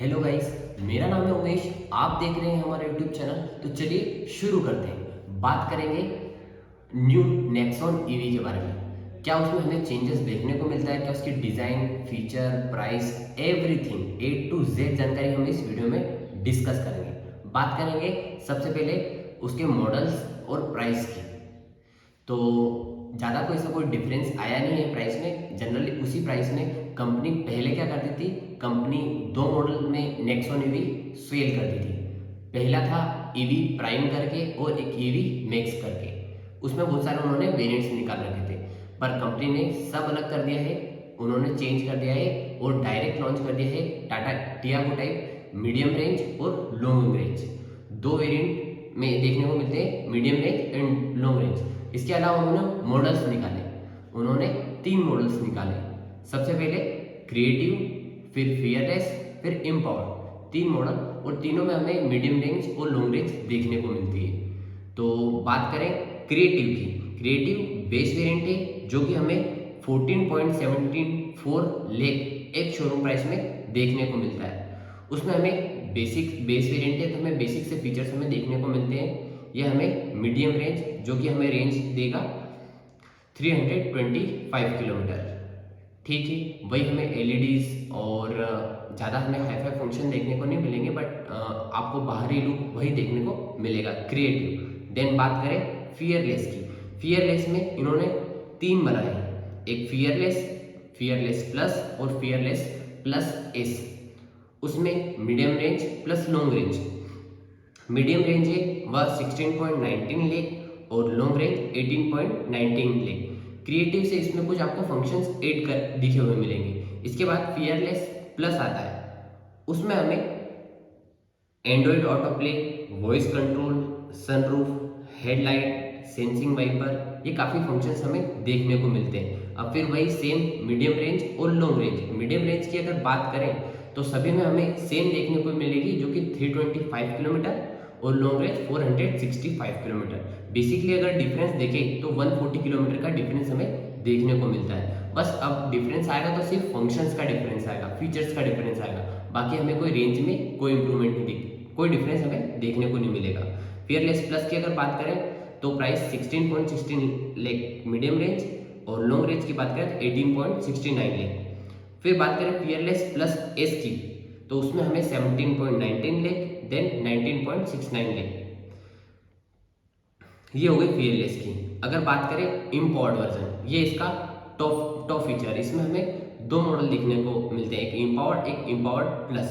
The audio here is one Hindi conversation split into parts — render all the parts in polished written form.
हेलो गाइस, मेरा नाम है उमेश। आप देख रहे हैं हमारा यूट्यूब चैनल। तो चलिए शुरू करते हैं। बात करेंगे न्यू नेक्सॉन ईवी के बारे में। क्या उसमें हमें चेंजेस देखने को मिलता है, क्या उसकी design, feature, price, everything A to Z जानकारी हम इस वीडियो में डिस्कस करेंगे। बात करेंगे सबसे पहले उसके मॉडल्स और प्राइस की। तो ज़्यादा कोई ऐसा कोई डिफरेंस आया नहीं है प्राइस में। जनरली उसी प्राइस में कंपनी पहले क्या करती थी, कंपनी दो मॉडल में नेक्सॉन ईवी सेल करती थी। पहला था ईवी प्राइम करके और एक ईवी मैक्स करके। उसमें बहुत सारे उन्होंने वेरिएंट्स निकाल रखे थे, पर कंपनी ने सब अलग कर दिया है। उन्होंने चेंज कर दिया है और डायरेक्ट लॉन्च कर दिया है Tata Tiago type medium range और लॉन्ग रेंज। दो वेरिएंट में देखने को मिलते हैं, medium range and long range. इसके अलावा उन्होंने मॉडल्स निकाले। उन्होंने तीन मॉडल्स निकाले। सबसे पहले क्रिएटिव, फिर फियरलेस, फिर एम्पावर। तीन मॉडल, और तीनों में हमें मीडियम रेंज और लॉन्ग रेंज देखने को मिलती है। तो बात करें क्रिएटिव की। क्रिएटिव बेस वेरिएंट है जो कि हमें 14.74 लाख एक शोरूम प्राइस में देखने को मिलता है। उसमें हमें बेसिक बेस वेरिएंट है, तो हमें बेसिक से फीचर्स हमें देखने को मिलते हैं। यह हमें मीडियम रेंज जो कि हमें रेंज देगा 325 किलोमीटर। ठीक है, वही हमें एलईडीज और ज़्यादा हमें हाईफाई फंक्शन देखने को नहीं मिलेंगे, बट आपको बाहरी लुक वही देखने को मिलेगा क्रिएटिव। देन बात करें फियरलेस की। फियरलेस में इन्होंने तीन बनाए हैं, एक फियरलेस, फियरलेस प्लस और फियरलेस प्लस एस। उसमें medium range plus long range. Medium range है वह 16.19 लाख और लॉन्ग रेंज 18.19 लाख। क्रिएटिव से इसमें कुछ आपको फंक्शंस ऐड कर दिखे हुए मिलेंगे। इसके बाद फियरलेस प्लस आता है। उसमें हमें Android auto play, voice control, sunroof, headlight, sensing wiper, ये काफ़ी फंक्शंस हमें देखने को मिलते हैं। अब फिर वही सेम मीडियम रेंज और लॉन्ग रेंज। मीडियम रेंज की अगर बात करें तो सभी में हमें सेम देखने को मिलेगी, जो कि 325 किलोमीटर और लॉन्ग रेंज 465 किलोमीटर। बेसिकली अगर डिफरेंस देखें तो 140 किलोमीटर का डिफरेंस हमें देखने को मिलता है। बस अब डिफरेंस आएगा तो सिर्फ फंक्शंस का डिफरेंस आएगा, फीचर्स का डिफरेंस आएगा। बाकी हमें कोई रेंज में कोई इंप्रूवमेंट नहीं दिखती, कोई डिफरेंस हमें देखने को नहीं मिलेगा। फियरलेस प्लस की अगर बात करें तो प्राइस 16.16 लाख मीडियम रेंज और लॉन्ग रेंज की बात करें तो 18.69 लाख। फिर बात करें फियरलेस प्लस एस की, तो उसमें हमें 17.19 लाख, देन 19.69 लाख। ये हो गई फियरलेस की। अगर बात करें इम्पावर्ड वर्जन, ये इसका टॉप टॉप फीचर। इसमें हमें दो मॉडल देखने को मिलते हैं, एक इम्पावर्ड, एक इम्पावर्ड प्लस।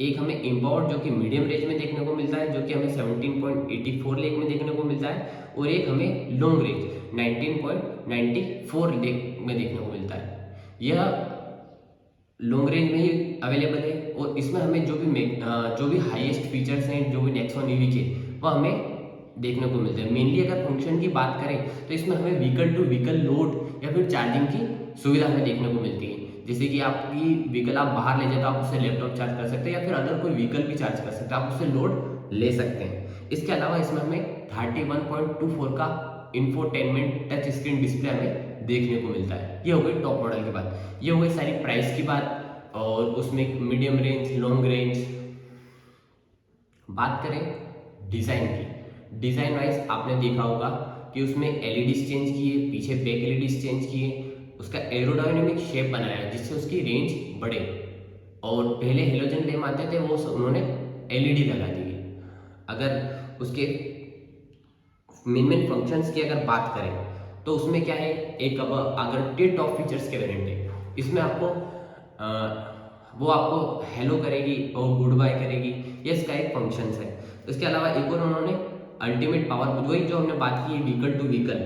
एक हमें इम्पावर्ड जो कि मीडियम रेंज में देखने को मिलता है, जो कि हमें 17.84 लाख में देखने को मिलता है, और एक हमें लॉन्ग रेंज 19.94 लाख में देखने को मिलता है। यह लॉन्ग रेंज में ही अवेलेबल है, और इसमें हमें जो भी हाईएस्ट फीचर्स हैं, जो भी नेक्सॉन ईवी के, वह हमें देखने को मिलते हैं। मेनली अगर फंक्शन की बात करें तो इसमें हमें व्हीकल टू व्हीकल लोड या फिर चार्जिंग की सुविधा हमें देखने को मिलती है। जैसे कि आपकी व्हीकल आप बाहर ले जाए तो आप उससे लैपटॉप चार्ज कर सकते हैं, या फिर अदर कोई व्हीकल भी चार्ज कर सकते हैं, आप उससे लोड ले सकते हैं। इसके अलावा इसमें हमें 31.24 का इंफोटेनमेंट टच स्क्रीन डिस्प्ले हमें देखने को मिलता है। ये हो गई टॉप मॉडल की बात, ये हो गई सारी प्राइस की बात, और उसमें मीडियम रेंज, लॉन्ग रेंज। बात करें डिज़ाइन की। डिज़ाइन वाइज आपने देखा होगा कि उसमें एलईडीज चेंज किए, पीछे बैक एलईडीज चेंज किए, उसका एरोडायनेमिक शेप बनाया है जिससे उसकी रेंज बढ़े। और पहले हेलोजन लैम्प आते थे, वो उन्होंने एलईडी लगा दी है। अगर उसके मेन मेन फंक्शंस की अगर बात करें तो उसमें क्या है, एक अब अगर टे टॉप फीचर्स के वेरिएंट है, इसमें आपको वो आपको हेलो करेगी और गुड बाय करेगी, ये इसका एक फंक्शंस है। इसके अलावा एक और उन्होंने अल्टीमेट पावर, वही जो हमने बात की vehicle to vehicle,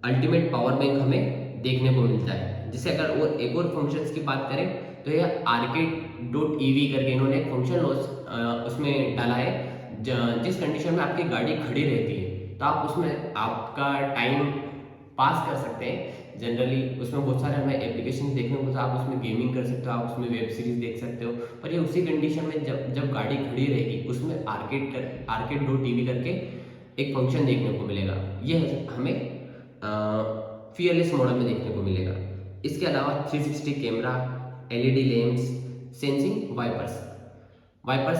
ultimate power bank हमें देखने को मिलता है। जिससे अगर और एक और फंक्शंस की बात करें तो यह arcade.ev करके इन्होंने एक फंक्शन उसमें डाला है। जिस कंडीशन में आपकी गाड़ी खड़ी रहती है तो आप उसमें आपका टाइम पास कर सकते हैं। जनरली उसमें बहुत सारे हमें एप्लीकेशन देखने को मिलता है, आप उसमें गेमिंग कर सकते हो, आप उसमें वेब सीरीज देख सकते हो। पर ये उसी कंडीशन में जब जब गाड़ी खड़ी रहेगी, उसमें arcade.tv करके एक फंक्शन देखने को मिलेगा। ये हमें फियरलेस मॉडल में देखने को मिलेगा। इसके अलावा 360 camera, LED lamps, sensing wipers, wipers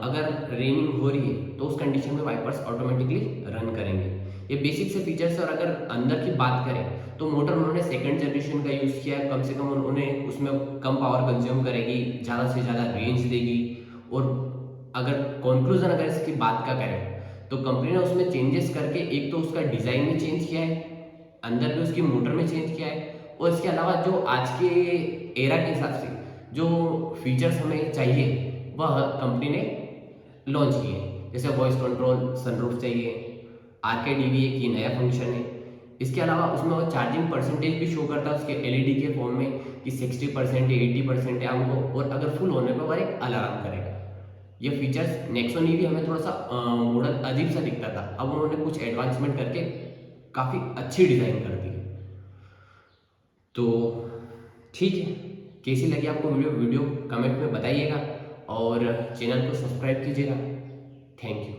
अगर रेनिंग हो रही है तो उस कंडीशन में वाइपर्स ऑटोमेटिकली रन करेंगे। ये बेसिक से फीचर्स। और अगर अंदर की बात करें तो मोटर उन्होंने सेकंड जनरेशन का यूज़ किया है। कम से कम उन्होंने उसमें कम पावर कंज्यूम करेगी, ज़्यादा से ज़्यादा रेंज देगी। और अगर कंक्लूजन अगर इसकी बात का करें तो कंपनी ने उसमें चेंजेस करके एक तो उसका डिज़ाइन में चेंज किया है, अंदर भी उसकी मोटर में चेंज किया है, और इसके अलावा जो आज के एरा के हिसाब से जो फीचर्स हमें चाहिए वह कंपनी ने लॉन्च किए। जैसे वॉइस कंट्रोल सनरूफ चाहिए, आरकेडीवी एक ये नया फंक्शन है। इसके अलावा उसमें वो चार्जिंग परसेंटेज भी शो करता है उसके एलईडी के फॉर्म में कि 60% है, 80% है हमको, और अगर फुल होने पर वो एक अलार्म करेगा। ये फीचर्स नेक्सॉन ईवी हमें थोड़ा सा मॉडल अजीब सा दिखता था, अब उन्होंने कुछ एडवांसमेंट करके काफ़ी अच्छी डिज़ाइन कर दी है। तो ठीक है, कैसी लगी आपको वीडियो कमेंट में बताइएगा, और चैनल को सब्सक्राइब कीजिएगा। Thank you.